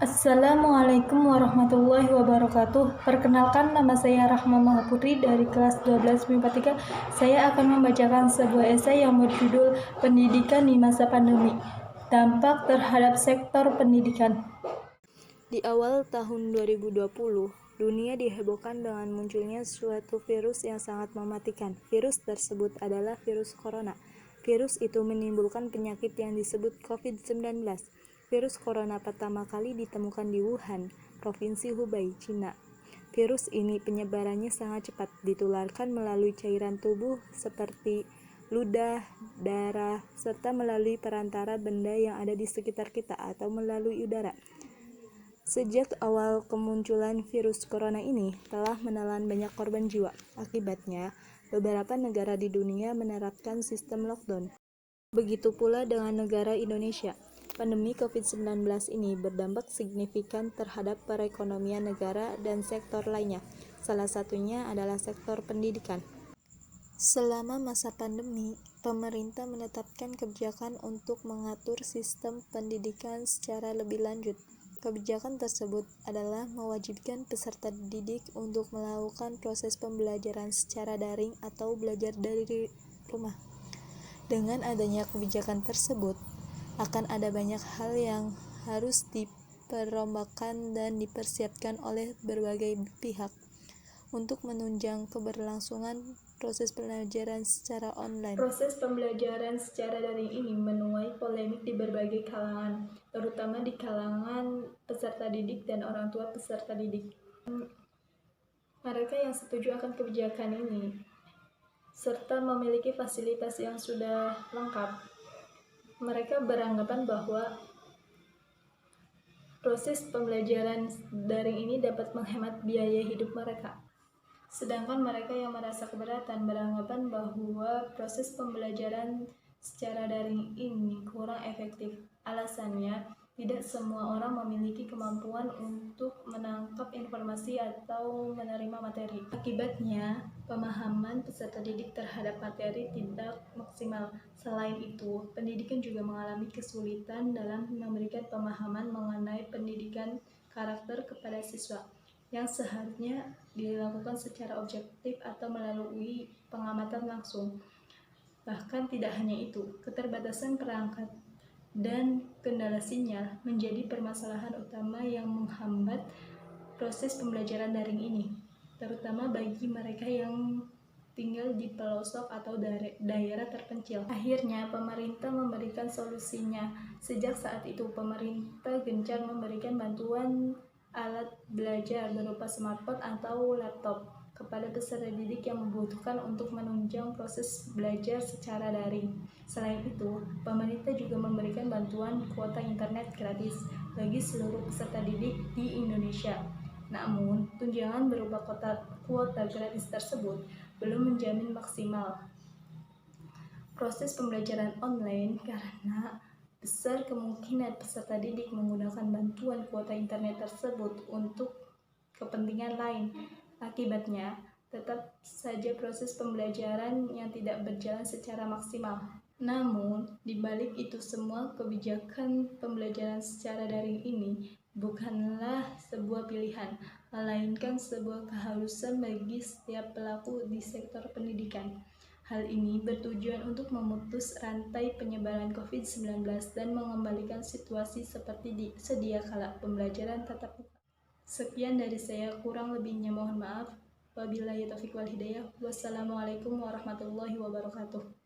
Assalamualaikum warahmatullahi wabarakatuh. Perkenalkan, nama saya Rahma Mahaputri dari kelas 12 MIPA 3. Saya akan membacakan sebuah esai yang berjudul Pendidikan di Masa Pandemi. Dampak terhadap sektor pendidikan. Di awal tahun 2020, dunia dihebohkan dengan munculnya suatu virus yang sangat mematikan. Virus tersebut adalah virus corona. Virus itu menimbulkan penyakit yang disebut COVID-19. Virus corona pertama kali ditemukan di Wuhan, Provinsi Hubei, Cina. Virus ini penyebarannya sangat cepat, ditularkan melalui cairan tubuh seperti ludah, darah, serta melalui perantara benda yang ada di sekitar kita atau melalui udara. Sejak awal kemunculan virus corona ini telah menelan banyak korban jiwa. Akibatnya, beberapa negara di dunia menerapkan sistem lockdown. Begitu pula dengan negara Indonesia. Pandemi COVID-19 ini berdampak signifikan terhadap perekonomian negara dan sektor lainnya. Salah satunya adalah sektor pendidikan. Selama masa pandemi, pemerintah menetapkan kebijakan untuk mengatur sistem pendidikan secara lebih lanjut. Kebijakan tersebut adalah mewajibkan peserta didik untuk melakukan proses pembelajaran secara daring atau belajar dari rumah. Dengan adanya kebijakan tersebut, akan ada banyak hal yang harus diperombakan dan dipersiapkan oleh berbagai pihak untuk menunjang keberlangsungan proses pembelajaran secara online. Proses pembelajaran secara daring ini menuai polemik di berbagai kalangan, terutama di kalangan peserta didik dan orang tua peserta didik. Mereka yang setuju akan kebijakan ini serta memiliki fasilitas yang sudah lengkap, mereka beranggapan bahwa proses pembelajaran daring ini dapat menghemat biaya hidup mereka. Sedangkan mereka yang merasa keberatan beranggapan bahwa proses pembelajaran secara daring ini kurang efektif. Alasannya, tidak semua orang memiliki kemampuan untuk menangkap informasi atau menerima materi. Akibatnya, pemahaman peserta didik terhadap materi tidak maksimal. Selain itu, pendidikan juga mengalami kesulitan dalam memberikan pemahaman mengenai pendidikan karakter kepada siswa, yang seharusnya dilakukan secara objektif atau melalui pengamatan langsung. Bahkan tidak hanya itu, keterbatasan perangkat dan kendala sinyal menjadi permasalahan utama yang menghambat proses pembelajaran daring ini, terutama bagi mereka yang tinggal di pelosok atau daerah terpencil. Akhirnya, pemerintah memberikan solusinya. Sejak saat itu, pemerintah gencar memberikan bantuan alat belajar berupa smartphone atau laptop kepada peserta didik yang membutuhkan untuk menunjang proses belajar secara daring. Selain itu, pemerintah juga memberikan bantuan kuota internet gratis bagi seluruh peserta didik di Indonesia. Namun, tunjangan berupa kuota gratis tersebut belum menjamin maksimal proses pembelajaran online karena besar kemungkinan peserta didik menggunakan bantuan kuota internet tersebut untuk kepentingan lain. Akibatnya, tetap saja proses pembelajaran yang tidak berjalan secara maksimal. Namun, di balik itu semua, kebijakan pembelajaran secara daring ini bukanlah sebuah pilihan, melainkan sebuah keharusan bagi setiap pelaku di sektor pendidikan. Hal ini bertujuan untuk memutus rantai penyebaran COVID-19 dan mengembalikan situasi seperti di sedia kala pembelajaran tatap muka. Sekian dari saya, kurang lebihnya mohon maaf. Wabillahi taufiq wal hidayah. Wassalamualaikum warahmatullahi wabarakatuh.